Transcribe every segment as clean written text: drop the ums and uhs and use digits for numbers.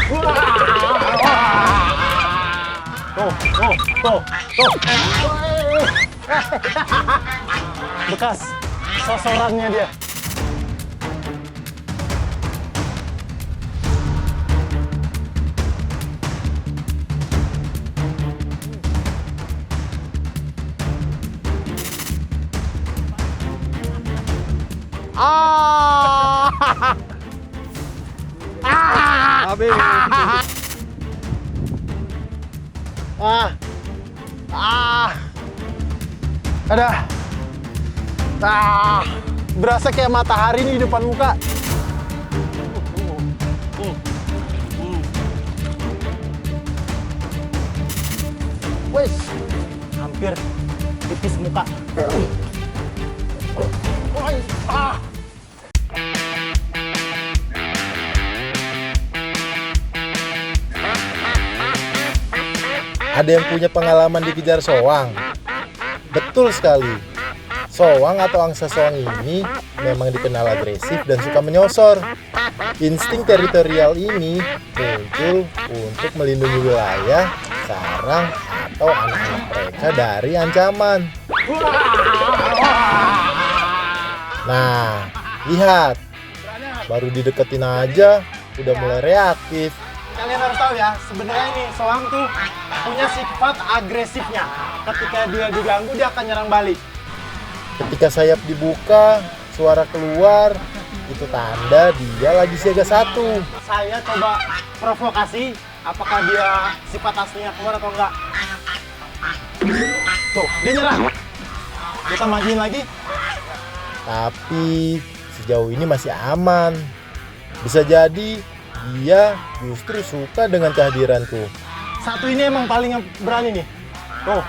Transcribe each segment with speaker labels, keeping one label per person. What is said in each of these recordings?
Speaker 1: Tuh. Bekas sosorannya dia. Berasa kayak matahari nih di depan muka. Wes, hampir tipis muka.
Speaker 2: Ada yang punya pengalaman dikejar soang? Betul sekali. Soang atau angsa soang ini memang dikenal agresif dan suka menyosor. Insting teritorial ini muncul untuk melindungi wilayah, sarang, atau anak-anak mereka dari ancaman. Nah, lihat. Baru dideketin aja, udah mulai reaktif.
Speaker 1: Kalian harus tahu ya, sebenarnya ini soang tuh punya sifat agresifnya. Ketika dia diganggu, dia akan nyerang balik.
Speaker 2: Ketika sayap dibuka, suara keluar, itu tanda dia lagi siaga 1.
Speaker 1: Saya coba provokasi, apakah dia sifat aslinya keluar atau enggak. Tuh, dia nyerang. Kita majuin lagi.
Speaker 2: Tapi sejauh ini masih aman. Bisa jadi dia justru suka dengan kehadiranku.
Speaker 1: Satu ini emang paling berani nih. Tuh.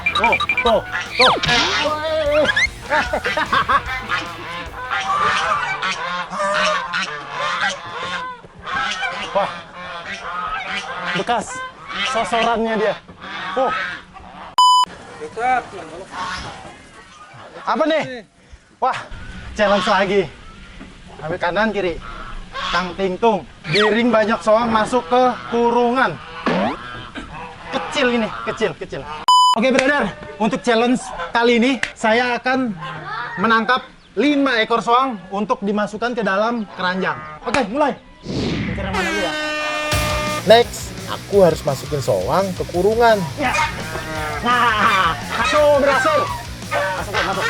Speaker 1: Wah, bekas sosorannya dia. Apa nih? Wah, challenge lagi. Ambil kanan kiri. Tang ting tung. Giring banyak soang masuk ke kurungan. Kecil ini, kecil. Oke, brother. Untuk challenge kali ini saya akan menangkap 5 ekor soang untuk dimasukkan ke dalam keranjang. Oke, mulai. Pikir yang mana dulu ya?
Speaker 2: Next, aku harus masukin soang ke kurungan.
Speaker 1: Ya. Nah, satu berhasil. Masuk.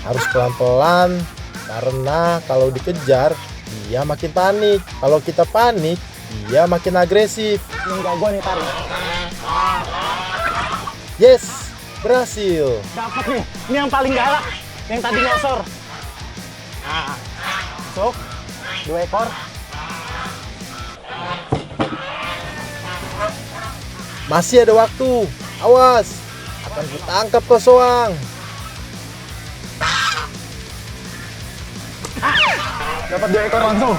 Speaker 2: Harus pelan-pelan, karena kalau dikejar, dia makin panik. Kalau kita panik, dia makin agresif.
Speaker 1: Enggak, gua nih tarik.
Speaker 2: Yes, berhasil.
Speaker 1: Dapat nih. Ini yang paling galak. Yang tadi nyosor. Nah, masuk. 2 ekor.
Speaker 2: Masih ada waktu. Awas, akan kutangkap kau soang.
Speaker 1: Dapat 2 ekor langsung.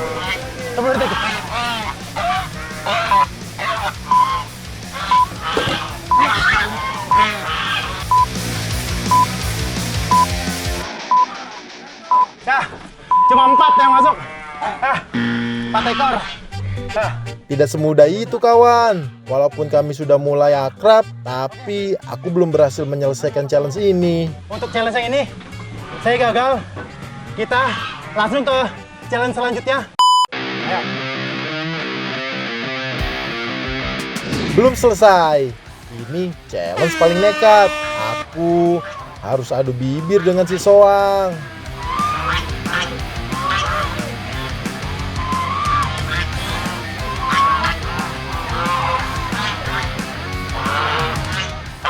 Speaker 1: 10 detik. Dah, cuma 4 yang masuk. 4 ekor.
Speaker 2: Tidak semudah itu, kawan. Walaupun kami sudah mulai akrab, tapi aku belum berhasil menyelesaikan challenge ini.
Speaker 1: Untuk challenge yang ini, saya gagal. Kita langsung ke challenge selanjutnya. Ayo.
Speaker 2: Belum selesai. Ini challenge paling nekat. Aku harus adu bibir dengan si soang.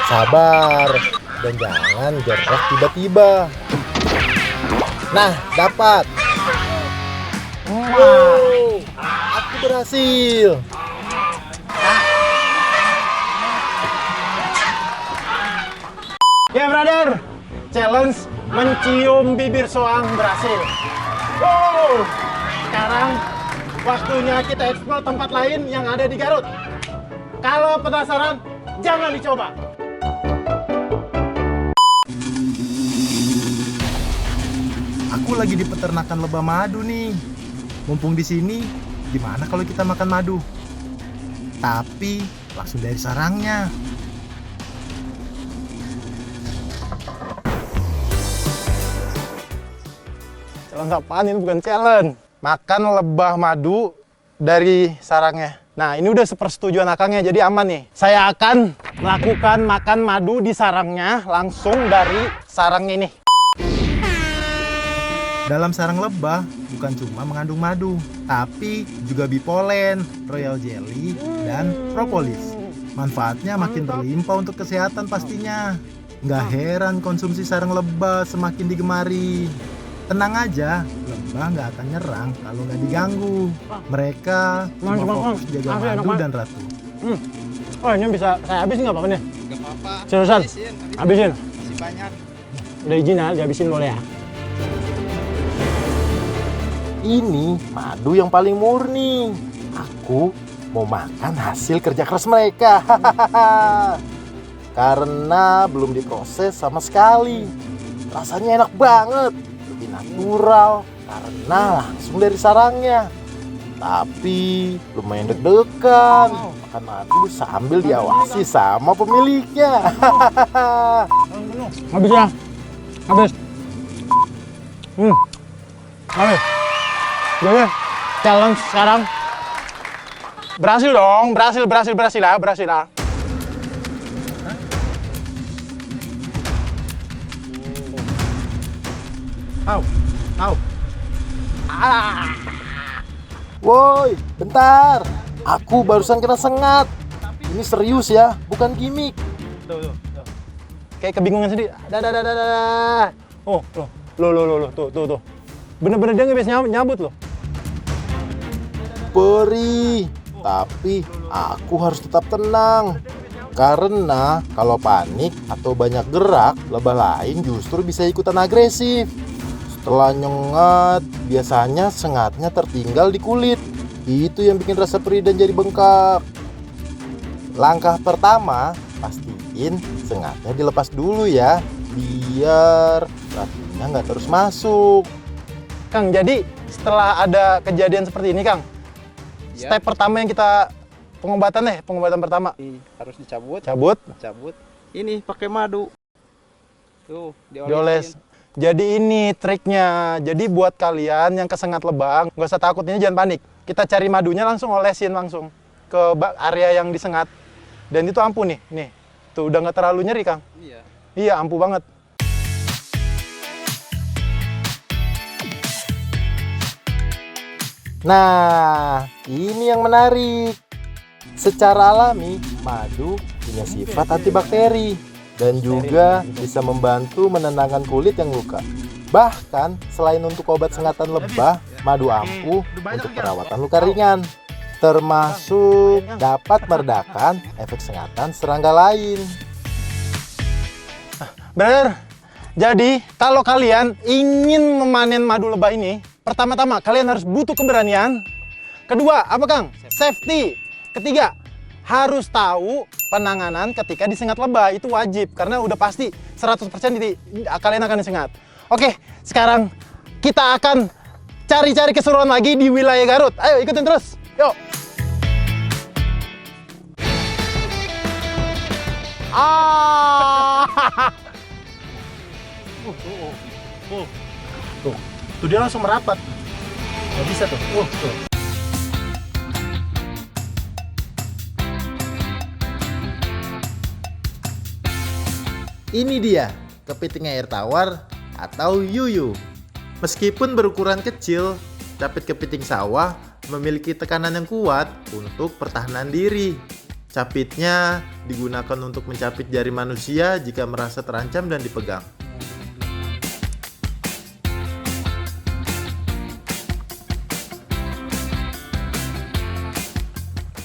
Speaker 2: Sabar dan jangan gerak tiba-tiba. Nah, dapat. Wow, aku berhasil.
Speaker 1: Ya, brother, challenge mencium bibir soang berhasil. Wow, sekarang waktunya kita eksplor tempat lain yang ada di Garut. Kalau penasaran, jangan dicoba.
Speaker 2: Aku Aku lagi di peternakan lebah madu nih. Mumpung di sini, gimana kalau kita makan madu? Tapi langsung dari sarangnya.
Speaker 1: Challenge apaan ini? Bukan challenge. Makan lebah madu dari sarangnya. Nah, ini udah sepersetujuan akangnya, jadi aman nih. Saya akan melakukan makan madu di sarangnya langsung dari sarangnya ini.
Speaker 2: Dalam sarang lebah bukan cuma mengandung madu, tapi juga bipolen, royal jelly, dan propolis. Manfaatnya makin berlimpah untuk kesehatan pastinya. Nggak heran konsumsi sarang lebah semakin digemari. Tenang aja, lebah nggak akan nyerang kalau nggak diganggu. Mereka cuma fokus jaga madu dan ratu.
Speaker 1: Oh, ini bisa saya habisin nggak apa-apa nih?
Speaker 3: Gak apa-apa.
Speaker 1: Seriusan? Habisin?
Speaker 3: Masih banyak.
Speaker 1: Udah izin ya, dihabisin boleh ya?
Speaker 2: Ini madu yang paling murni. Aku mau makan hasil kerja keras mereka. Karena belum diproses sama sekali. Rasanya enak banget. Lebih natural karena langsung dari sarangnya. Tapi lumayan deg-degan makan madu sambil diawasi sama pemiliknya.
Speaker 1: Habis ya? Habis. Habis. Jadi, challenge sekarang berhasil dong, berhasil lah. Au.
Speaker 2: Woi, bentar. Aku barusan kena sengat. Ini serius ya, bukan gimmick.
Speaker 1: Tuh. Kayak kebingungan sendiri. Dah. Oh, tuh. Bener-bener dia nggak bisa nyabut loh.
Speaker 2: Perih, tapi aku harus tetap tenang. Karena kalau panik atau banyak gerak, lebah lain justru bisa ikutan agresif. Setelah nyengat, biasanya sengatnya tertinggal di kulit. Itu yang bikin rasa perih dan jadi bengkak. Langkah pertama, pastiin sengatnya dilepas dulu ya, biar ratunya nggak terus masuk.
Speaker 1: Kang, jadi setelah ada kejadian seperti ini, Kang,
Speaker 3: Ya.
Speaker 1: step pertama yang kita pengobatan pertama.
Speaker 3: Harus dicabut.
Speaker 1: Cabut,
Speaker 3: Ini pakai madu. Tuh,
Speaker 1: dioles. Jadi ini triknya. Jadi buat kalian yang kesengat lebah, nggak usah takut, ini jangan panik. Kita cari madunya langsung olesin langsung ke area yang disengat. Dan itu ampuh nih. Tuh udah nggak terlalu nyeri, Kang.
Speaker 3: Iya.
Speaker 1: Iya, ampuh banget.
Speaker 2: Nah, ini yang menarik. Secara alami, madu punya sifat antibakteri dan juga bisa membantu menenangkan kulit yang luka. Bahkan, selain untuk obat sengatan lebah, madu ampuh untuk perawatan luka ringan, termasuk dapat meredakan efek sengatan serangga lain.
Speaker 1: Bener. Jadi, kalau kalian ingin memanen madu lebah ini, pertama-tama kalian harus butuh keberanian. Kedua, apa Kang? Safety. Ketiga, harus tahu penanganan ketika disengat lebah. Itu wajib, karena udah pasti 100% kalian akan disengat. Oke, sekarang kita akan cari-cari keseruan lagi di wilayah Garut. Ayo, ikutin terus. Yuk. Tuh dia langsung merapat. Nggak bisa tuh. Tuh.
Speaker 2: Ini dia, kepiting air tawar atau yuyu. Meskipun berukuran kecil, capit kepiting sawah memiliki tekanan yang kuat untuk pertahanan diri. Capitnya digunakan untuk mencapit jari manusia jika merasa terancam dan dipegang.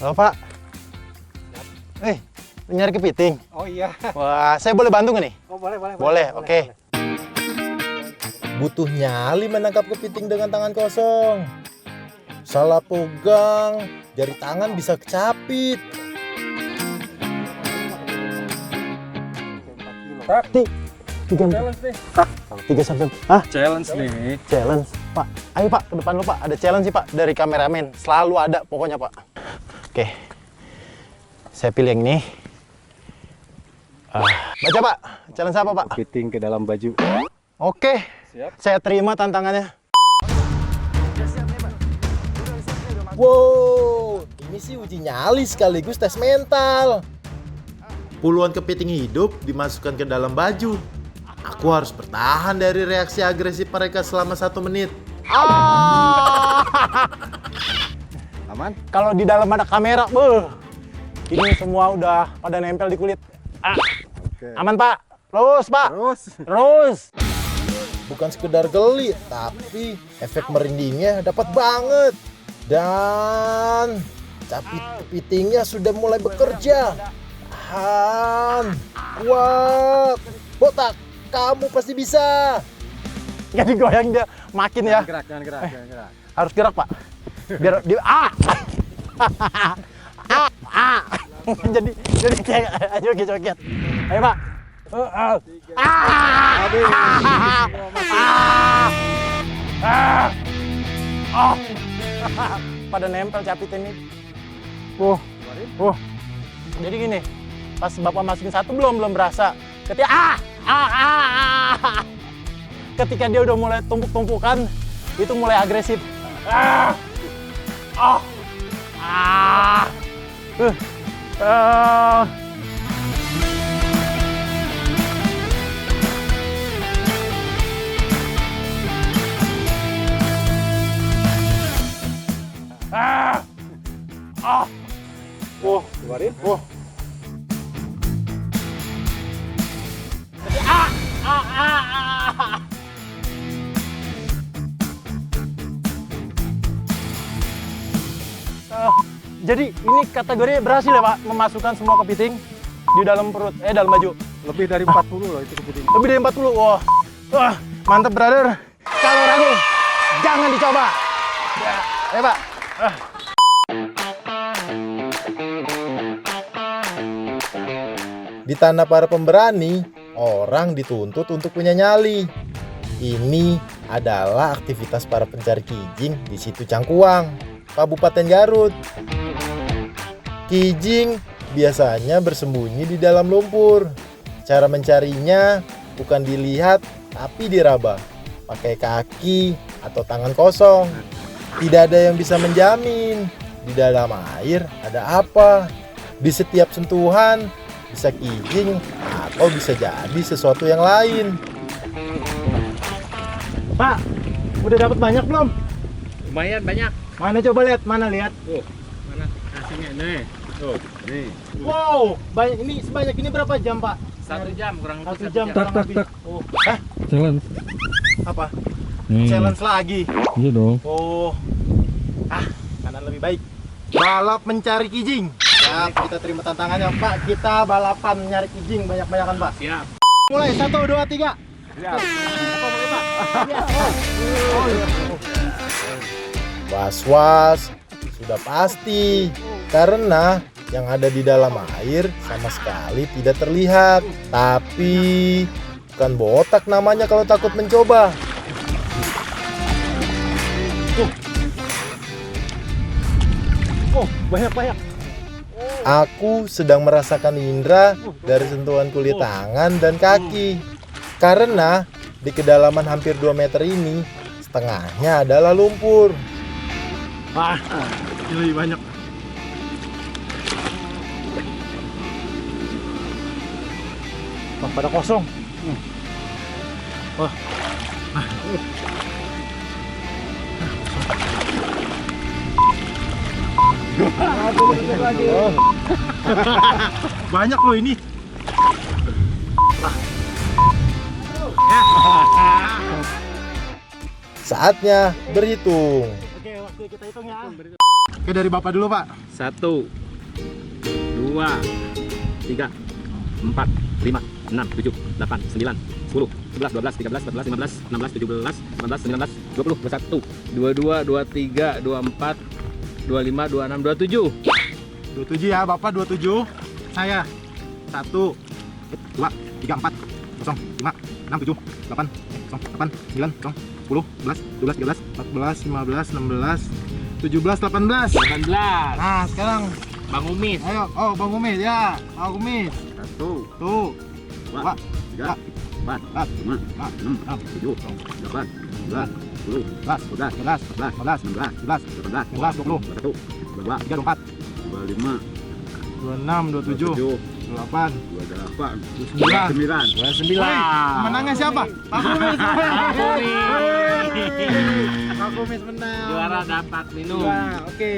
Speaker 1: Halo Pak. Nyari kepiting.
Speaker 3: Oh iya.
Speaker 1: Wah, saya boleh bantu nggak nih?
Speaker 3: Oh boleh.
Speaker 1: Boleh, oke.
Speaker 2: Butuh nyali menangkap kepiting dengan tangan kosong. Salah pegang, jari tangan bisa kecapit.
Speaker 1: Praktik.
Speaker 3: Challenge nih.
Speaker 1: 3 sampai. Hah?
Speaker 3: Challenge nih.
Speaker 1: Challenge, Pak. Ayo Pak, ke depan lu Pak. Ada challenge sih Pak dari kameramen. Selalu ada pokoknya Pak. Oke. Saya pilih yang ini. Baca Pak. Challenge apa Pak?
Speaker 3: Kepiting ke dalam baju.
Speaker 1: Oke.
Speaker 3: Siap.
Speaker 1: Saya terima tantangannya.
Speaker 2: Wow, ini sih uji nyali sekaligus tes mental. Puluhan kepiting hidup dimasukkan ke dalam baju. Aku harus bertahan dari reaksi agresif mereka selama 1 menit.
Speaker 3: Aman?
Speaker 1: Kalau di dalam ada kamera, ini semua udah pada nempel di kulit.
Speaker 3: Oke.
Speaker 1: Aman Pak. Terus Pak. Terus.
Speaker 2: Bukan sekedar geli, tapi efek merindingnya dapat banget. Dan capit kepitingnya sudah mulai bekerja. Tahan, kuat, botak, kamu pasti bisa.
Speaker 1: Nggak digoyang dia makin ya.
Speaker 3: Jangan gerak.
Speaker 1: Harus gerak Pak. Biar dia jadi kayak joget-joget. Ayo Pak. Pada nempel capit ini. Jadi gini, pas Bapak masukin satu belum berasa. Ketika dia udah mulai tumpuk-tumpukan, itu mulai agresif.
Speaker 3: Keluarin.
Speaker 1: Jadi ini kategori berhasil ya Pak, memasukkan semua kepiting di dalam perut, dalam baju.
Speaker 3: Lebih dari 40 loh itu kepiting.
Speaker 1: Lebih dari 40. Wah, mantap brother. Kalau ragu, jangan dicoba. Ya, ayo Pak.
Speaker 2: Di tanah para pemberani, orang dituntut untuk punya nyali. Ini adalah aktivitas para pencari kijing di Situ Cangkuang, Kabupaten Garut. Kijing biasanya bersembunyi di dalam lumpur. Cara mencarinya bukan dilihat tapi diraba, pakai kaki atau tangan kosong. Tidak ada yang bisa menjamin di dalam air ada apa. Di setiap sentuhan bisa kijing atau bisa jadi sesuatu yang lain.
Speaker 1: Pak, udah dapat banyak belum?
Speaker 3: Lumayan banyak.
Speaker 1: Mana coba lihat, mana lihat.
Speaker 3: Tuh, mana hasilnya nih. Tuh, nih.
Speaker 1: Wow, banyak ini sebanyak ini berapa jam Pak?
Speaker 3: 1 jam kurang lebih.
Speaker 1: 1 jam kurang lebih. Oh,
Speaker 4: Challenge.
Speaker 1: apa?
Speaker 4: Nih.
Speaker 1: Challenge lagi.
Speaker 4: Iya dong.
Speaker 1: Oh, kanan lebih baik. Balap mencari kijing. Siap, kita terima tantangannya Pak. Kita balapan nyari kijing banyak-banyakan Pak.
Speaker 3: Siap.
Speaker 1: Mulai 1, 2, 3.
Speaker 3: Siap.
Speaker 1: Apa mulai Pak?
Speaker 2: Was-was, sudah pasti. Karena yang ada di dalam air sama sekali tidak terlihat. Tapi bukan botak namanya kalau takut mencoba.
Speaker 1: Oh, banyak-banyak.
Speaker 2: Aku sedang merasakan indera dari sentuhan kulit tangan dan kaki. Karena di kedalaman hampir 2 meter ini, setengahnya adalah lumpur.
Speaker 1: Ini lebih banyak. Wah, pada kosong. Wah. Banyak loh ini.
Speaker 2: Saatnya berhitung.
Speaker 1: Oke, waktu kita hitung ya. Oke, dari Bapak dulu, Pak.
Speaker 3: 1, 2, 3, 4, 5, 6, 7, 8, 9, 10, 11, 12, 13, 14, 15, 16, 17, 18, 19, 20, 21, 22, 23, 24, 25, 26, 27.
Speaker 1: 27 ya, Bapak 27. Saya 1, 2, 3, 4, 0, 5, 6, 7, 8, 9, 10, 11, 12, 13, 14, 15, 16, 17, 18.
Speaker 3: 18.
Speaker 1: Nah, sekarang
Speaker 3: Bang Umis.
Speaker 1: ayo, oh Bang Umis ya, Bang Umis.
Speaker 3: 1,
Speaker 1: Tuh,
Speaker 3: 2, 3, 4, 5, 6, 7, 8, 9, 10, 11, 12, 13, 14, 15, 16, 17, 18, 20, 21, 22,
Speaker 1: 3, 24,
Speaker 3: 25,
Speaker 1: 26, 27, 28,
Speaker 3: 28,
Speaker 1: 29.
Speaker 3: 29.
Speaker 1: Menangnya siapa? Pak Kumis. Pak Kumis menang.
Speaker 3: Juara dapat minum.
Speaker 1: Juara, oke.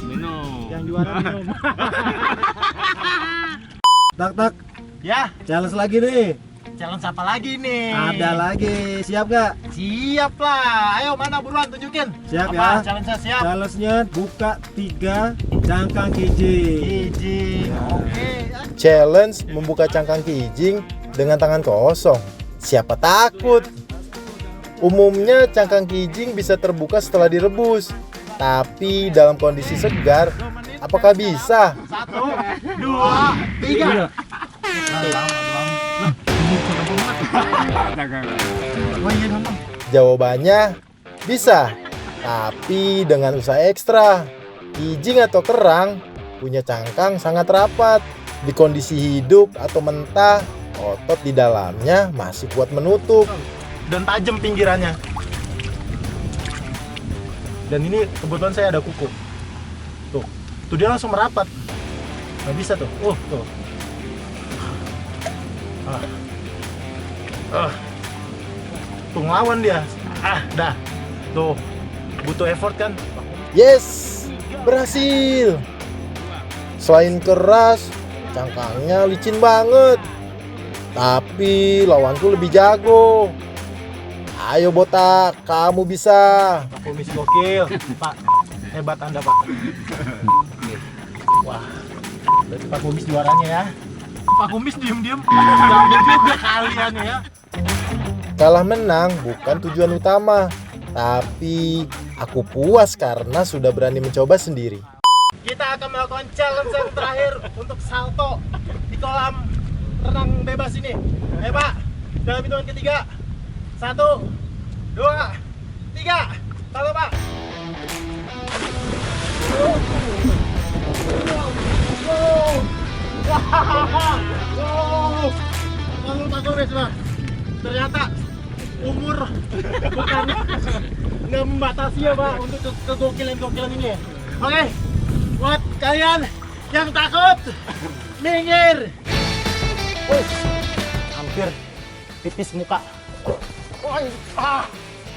Speaker 3: Minum.
Speaker 1: Yang juara minum. Tak. Ya,
Speaker 2: Challenge lagi nih.
Speaker 1: challenge apa lagi nih?
Speaker 2: Ada lagi. Siap gak?
Speaker 1: Siap lah. Ayo mana buruan tunjukin.
Speaker 2: Siap
Speaker 1: Apa?
Speaker 2: ya.
Speaker 1: Challenge-nya siap.
Speaker 2: Challenge-nya buka 3 cangkang kijing.
Speaker 1: Kijing. Oke.
Speaker 2: Challenge membuka cangkang kijing dengan tangan kosong. Siapa takut? Umumnya cangkang kijing bisa terbuka setelah direbus. Tapi dalam kondisi segar, apakah bisa?
Speaker 1: 1, 2, 3.
Speaker 2: Jawabannya bisa, tapi dengan usaha ekstra. Kijing atau kerang punya cangkang sangat rapat. Di kondisi hidup atau mentah, otot di dalamnya masih kuat menutup.
Speaker 1: Dan tajam pinggirannya. Dan ini kebetulan saya ada kuku. Tuh dia langsung merapat. Nggak bisa tuh. Tuh. Tuh ngelawan dia. Dah. Tuh. Butuh effort kan?
Speaker 2: Yes, berhasil. Selain keras, cangkangnya licin banget. Tapi lawanku lebih jago. Ayo botak, kamu bisa.
Speaker 1: Pak Kumis gokil. Pak, hebat Anda, Pak. Wah. Berarti Pak Kumis juaranya ya. Pak Kumis diem-diem. Ganggu juga kalian ya.
Speaker 2: Kalah menang bukan tujuan utama, tapi aku puas karena sudah berani mencoba sendiri.
Speaker 1: Kita akan melakukan challenge yang terakhir untuk salto di kolam renang bebas ini. Ayo Pak, dalam hitungan ketiga. 1, 2, 3. Salto Pak. Lalu Pak Kumis Pak. Ternyata umur bukan nggak membatasi ya Pak untuk kegokilan-gokilan ini. Oke, buat kalian yang takut, minggir. Hampir pipis muka.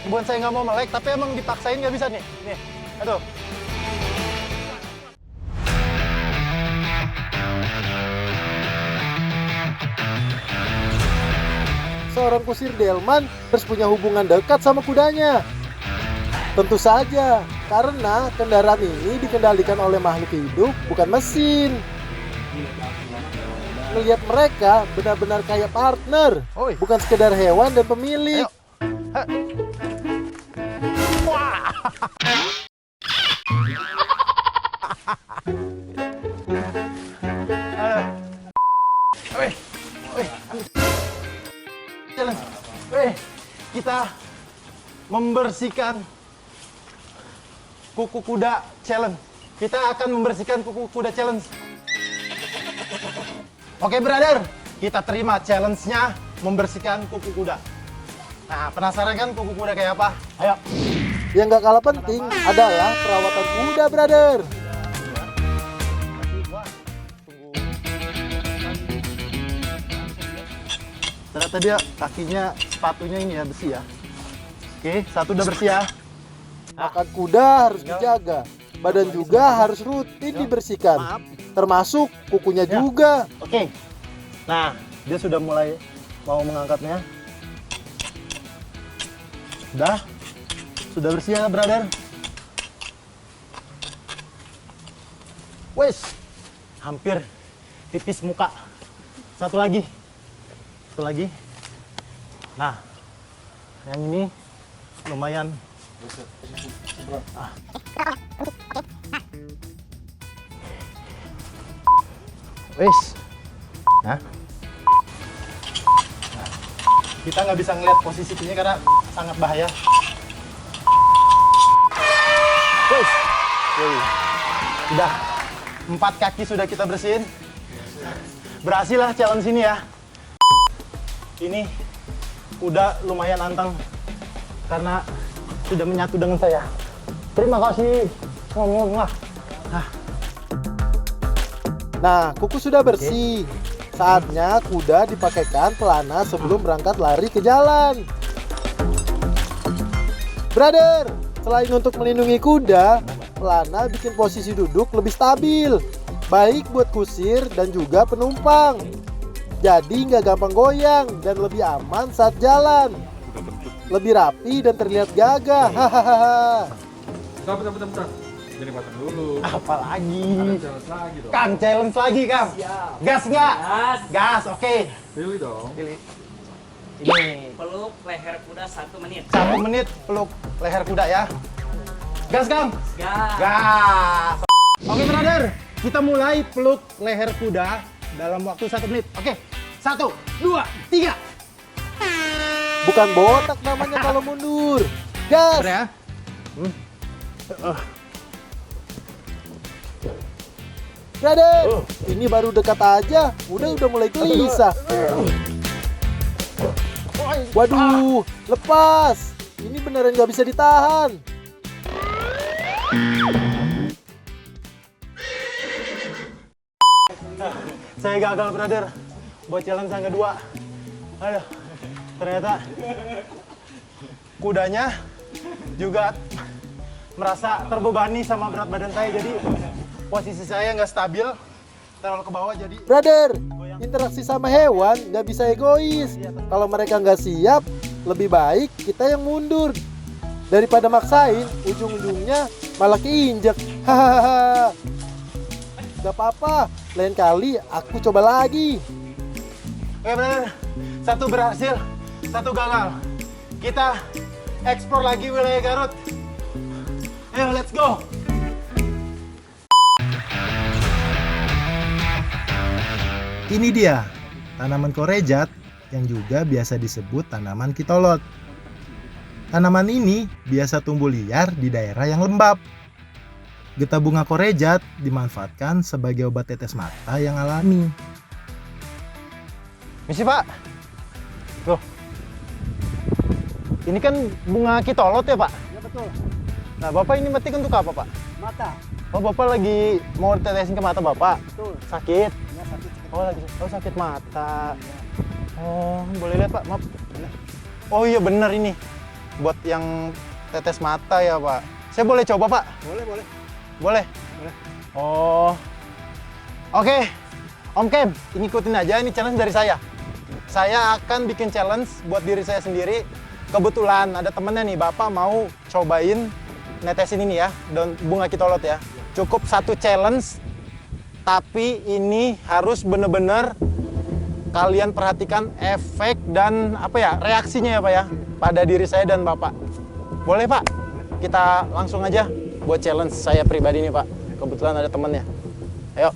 Speaker 1: Bukan saya nggak mau melek, tapi emang dipaksain nggak bisa nih. Nih, aduh.
Speaker 2: Seorang kusir delman harus punya hubungan dekat sama kudanya. Tentu saja, karena kendaraan ini dikendalikan oleh makhluk hidup, bukan mesin. Melihat mereka benar-benar kayak partner,
Speaker 1: Oi.
Speaker 2: bukan sekedar hewan dan pemilik.
Speaker 1: Ayo. Kita membersihkan kuku kuda challenge. Kita akan membersihkan kuku kuda challenge. Oke, brother, kita terima challenge-nya membersihkan kuku kuda. Nah, penasaran kan kuku kuda kayak apa? Ayo.
Speaker 2: Yang gak kalah penting adalah perawatan kuda, brother.
Speaker 1: Ternyata dia kakinya, sepatunya ini ya, besi ya. Oke, 1 udah bersih ya.
Speaker 2: Makan kuda harus dijaga. Badan juga harus rutin dibersihkan. Termasuk kukunya juga.
Speaker 1: Oke. Nah, dia sudah mulai mau mengangkatnya. Sudah bersih ya, brother. Wes, hampir pipis muka. Satu lagi. Nah, yang ini lumayan. Wes. Nah. Kita nggak bisa ngeliat posisinya karena sangat bahaya. Wih, udah 4 kaki sudah kita bersihin. Berhasil lah challenge ini ya. Ini udah lumayan anteng karena sudah menyatu dengan saya. Terima kasih. Ngomong lah.
Speaker 2: Nah, kuku sudah bersih. Saatnya kuda dipakaikan pelana sebelum berangkat lari ke jalan. Brother, selain untuk melindungi kuda, pelana bikin posisi duduk lebih stabil. Baik buat kusir dan juga penumpang. Jadi nggak gampang goyang dan lebih aman saat jalan. Lebih rapi dan terlihat gagah. Hahaha.
Speaker 4: Bentar. Jadi matang dulu.
Speaker 1: Apalagi?
Speaker 4: Ada challenge lagi dong.
Speaker 1: Kang, challenge lagi, Kang. Gas nggak? Gas, oke.
Speaker 4: Pilih dong.
Speaker 1: Pilih. Ini.
Speaker 5: Peluk leher kuda 1 menit.
Speaker 1: 1 menit peluk leher kuda ya. Gas, Kang.
Speaker 5: Gas.
Speaker 1: Gas. Oke, brother. Kita mulai peluk leher kuda dalam waktu 1 menit. Oke. 1, 2, 3.
Speaker 2: Bukan botak namanya kalau mundur. Gas.
Speaker 1: Bener ya?
Speaker 2: Brother, ini baru dekat aja, udah mulai gelisah. Waduh, lepas. Ini beneran nggak bisa ditahan.
Speaker 1: Saya gagal, brother. Buat challenge yang kedua. Aduh, ternyata kudanya juga merasa terbebani sama berat badan saya. Jadi posisi saya nggak stabil, terlalu ke bawah. Jadi
Speaker 2: Brother, interaksi sama hewan nggak bisa egois. Kalau mereka nggak siap, lebih baik kita yang mundur. Daripada maksain, ujung-ujungnya malah keinjek. Hahaha. Gak apa-apa, lain kali aku coba lagi.
Speaker 1: oke, brother. 1 berhasil, 1 gagal. Kita eksplor lagi wilayah Garut. Ayo, let's go.
Speaker 2: Ini dia, tanaman korejat yang juga biasa disebut tanaman kitolot. Tanaman ini biasa tumbuh liar di daerah yang lembab. Getah bunga korejat dimanfaatkan sebagai obat tetes mata yang alami.
Speaker 1: Misi, Pak. Loh. Ini kan bunga kitolot ya, Pak?
Speaker 2: Ya betul,
Speaker 1: Nah, Bapak ini metik untuk apa, Pak?
Speaker 2: mata.
Speaker 1: Oh, Bapak lagi mau tetesin ke mata Bapak?
Speaker 2: Betul,
Speaker 1: Sakit?
Speaker 2: ya sakit.
Speaker 1: Oh, sakit mata. Oh, boleh lihat, Pak? Maaf. Oh iya, bener ini. Buat yang tetes mata ya, Pak. Saya boleh coba, Pak?
Speaker 2: Boleh.
Speaker 1: Boleh? Oh. Oke. Om Kem, ikutin aja, ini challenge dari saya. Saya akan bikin challenge buat diri saya sendiri. Kebetulan ada temennya nih, Bapak mau cobain netesin ini ya, daun bunga kitolot ya. Cukup 1 challenge, tapi ini harus bener-bener kalian perhatikan efek dan apa ya, reaksinya ya, Pak ya, pada diri saya dan Bapak. Boleh, Pak? Kita langsung aja buat challenge saya pribadi nih, Pak. Kebetulan ada temennya. Ayo.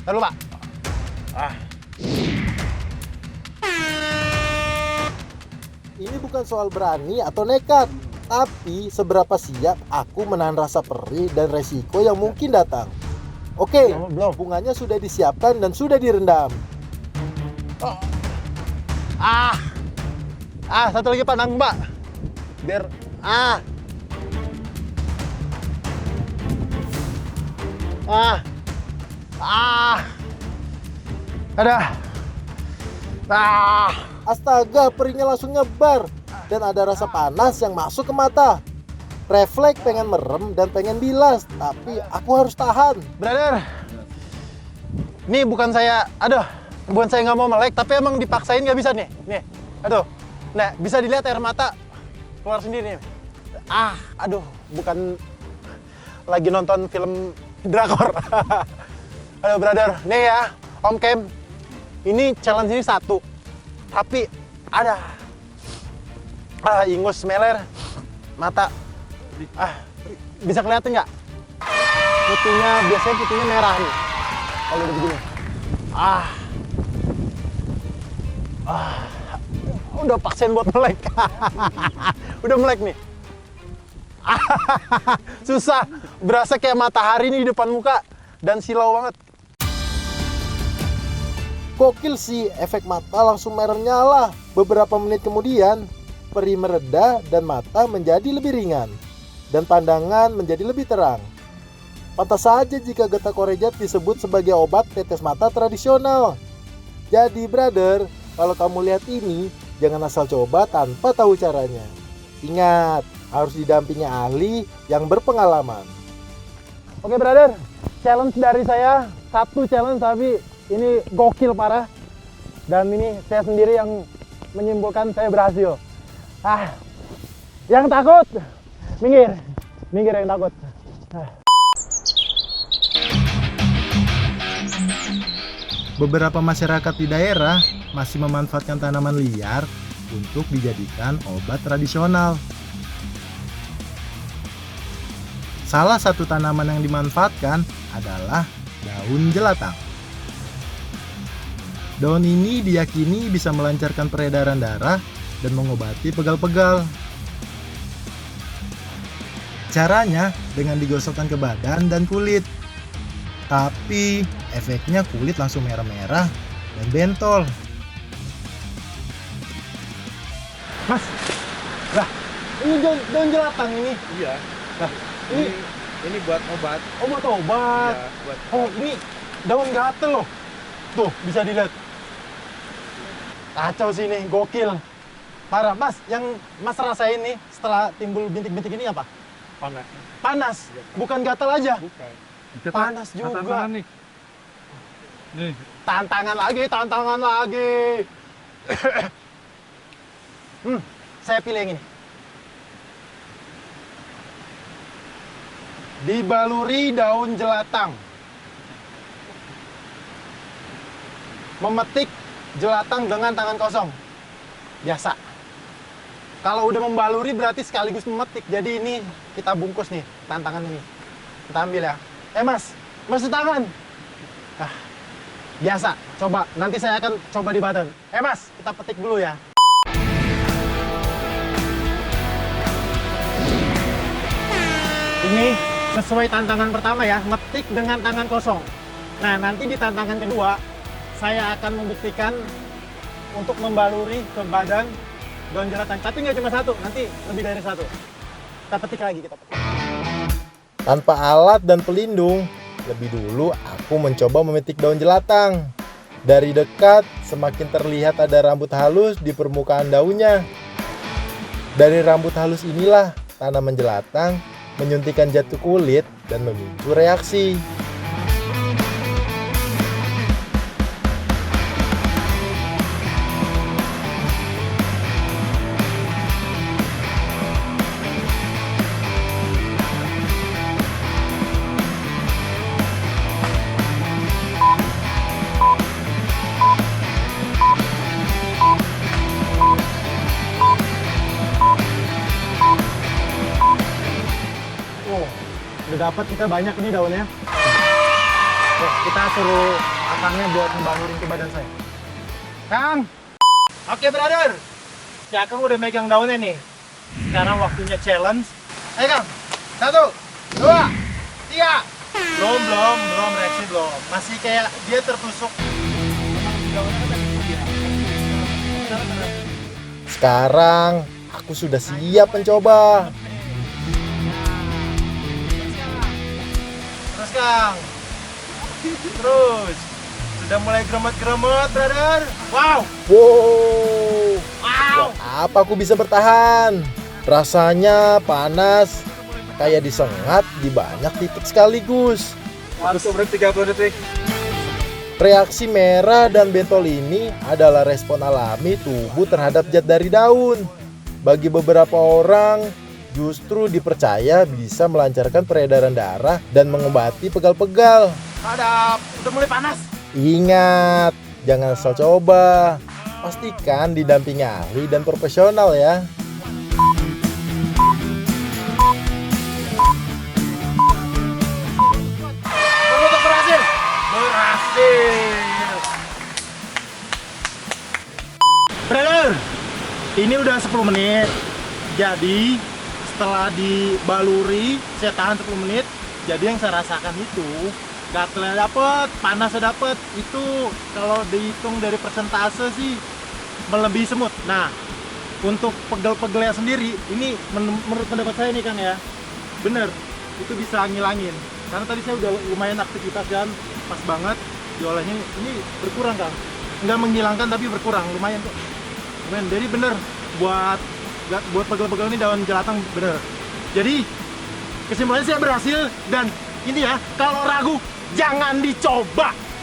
Speaker 1: Taruh, Pak.
Speaker 2: Ini bukan soal berani atau nekat, tapi seberapa siap aku menahan rasa perih dan resiko yang mungkin datang. Oke,
Speaker 1: Belum.
Speaker 2: bunganya sudah disiapkan dan sudah direndam.
Speaker 1: Satu lagi, Pak, nanggung, Pak. Biar ada.
Speaker 2: Astaga, perihnya langsung nyebar dan ada rasa panas yang masuk ke mata. Refleks pengen merem dan pengen bilas, tapi aku harus tahan.
Speaker 1: Brother, ini bukan saya nggak mau melek, tapi emang dipaksain nggak bisa nih. Nih, aduh. Nah, bisa dilihat air mata keluar sendiri nih. Bukan lagi nonton film drakor. Aduh, brother. Nih ya, Om Kem. Ini challenge ini 1. Tapi ada. Ingus meler. Mata. Bisa kelihatan nggak? Biasanya putihnya merah nih. Kalau udah begini. Udah paksain buat melek. Udah melek nih. Susah. Berasa kayak matahari nih di depan muka. Dan silau banget.
Speaker 2: Gokil sih, efek mata langsung merah nyala. Beberapa menit kemudian, perih mereda dan mata menjadi lebih ringan. Dan pandangan menjadi lebih terang. Pantas saja jika getah korejat disebut sebagai obat tetes mata tradisional. Jadi brother, kalau kamu lihat ini, jangan asal coba tanpa tahu caranya. Ingat, harus didampingi ahli yang berpengalaman.
Speaker 1: Oke brother, challenge dari saya. Satu challenge tapi ini gokil parah. Dan ini saya sendiri yang menyimpulkan saya berhasil. Yang takut, minggir. Minggir yang takut.
Speaker 2: Beberapa masyarakat di daerah masih memanfaatkan tanaman liar untuk dijadikan obat tradisional. Salah satu tanaman yang dimanfaatkan adalah daun jelatang. Daun ini diyakini bisa melancarkan peredaran darah dan mengobati pegal-pegal. Caranya dengan digosokkan ke badan dan kulit. Tapi efeknya kulit langsung merah-merah dan bentol.
Speaker 1: Mas, lah ini daun jelatang ini.
Speaker 4: Iya.
Speaker 1: Nah,
Speaker 4: Ini buat obat.
Speaker 1: Oh, buat obat.
Speaker 4: Iya, buat
Speaker 1: Oh, ini daun gatel loh. Tuh, bisa dilihat. Kacau sih ini, gokil. Parah, Mas. Yang Mas rasain nih setelah timbul bintik-bintik ini apa?
Speaker 4: panas.
Speaker 1: Panas, bukan gatel aja.
Speaker 4: Bukan.
Speaker 1: Panas juga.
Speaker 4: Tantangan nih. Nih.
Speaker 1: Tantangan lagi. Saya pilih yang ini. Dibaluri daun jelatang. Memetik jelatang dengan tangan kosong. Biasa. Kalau udah membaluri berarti sekaligus memetik. Jadi ini kita bungkus nih tantangan ini. Kita ambil ya. Mas, masuk tangan. Biasa. Coba. Nanti saya akan coba di badan. Mas, kita petik dulu ya. Ini sesuai tantangan pertama ya, metik dengan tangan kosong. Nah, nanti di tantangan kedua, saya akan membuktikan untuk membaluri ke badan daun jelatang. Tapi nggak cuma satu, nanti lebih dari satu. Kita petik lagi, kita petik.
Speaker 2: Tanpa alat dan pelindung, lebih dulu aku mencoba memetik daun jelatang. Dari dekat, semakin terlihat ada rambut halus di permukaan daunnya. Dari rambut halus inilah tanaman jelatang menyuntikkan jatuh kulit dan memicu reaksi.
Speaker 1: Udah dapat kita banyak nih daunnya. Oke, kita suruh akangnya buat membalurin ke badan saya. Kang! Oke, brother. Si Akang udah megang daunnya nih. Sekarang waktunya challenge. Ayo, Kang. 1, 2, 3. Belum, reaksi belum. Masih kayak dia tertusuk.
Speaker 2: Sekarang aku sudah siap mencoba.
Speaker 1: Terus, Kang. Terus. Sudah mulai gremet-gremet, brother. Wow.
Speaker 2: Apa aku bisa bertahan? Rasanya panas, kayak disengat di banyak titik sekaligus.
Speaker 4: Harus berhenti 30 detik.
Speaker 2: Reaksi merah dan bentol ini adalah respon alami tubuh terhadap zat dari daun. Bagi beberapa orang, justru dipercaya bisa melancarkan peredaran darah dan mengobati pegal-pegal.
Speaker 1: Hadap, udah mulai panas.
Speaker 2: Ingat, jangan asal coba. Pastikan didampingi ahli dan profesional ya.
Speaker 1: Untuk berhasil. Ini udah 10 menit. Jadi setelah dibaluri, saya tahan 10 menit. Jadi yang saya rasakan itu gatalnya dapet, panasnya dapet. Itu kalau dihitung dari persentase sih melebihi semut. Nah, untuk pegel-pegelnya sendiri, ini menurut pendapat saya nih Kang ya, bener, itu bisa ngilangin. Karena tadi saya udah lumayan aktivitas kan, pas banget diolahnya ini berkurang Kang. Nggak menghilangkan tapi berkurang, lumayan kok. Lumayan, jadi bener buat pegel-pegel ini daun jelatang bener. Jadi kesimpulannya saya berhasil dan ini ya, kalau ragu jangan dicoba.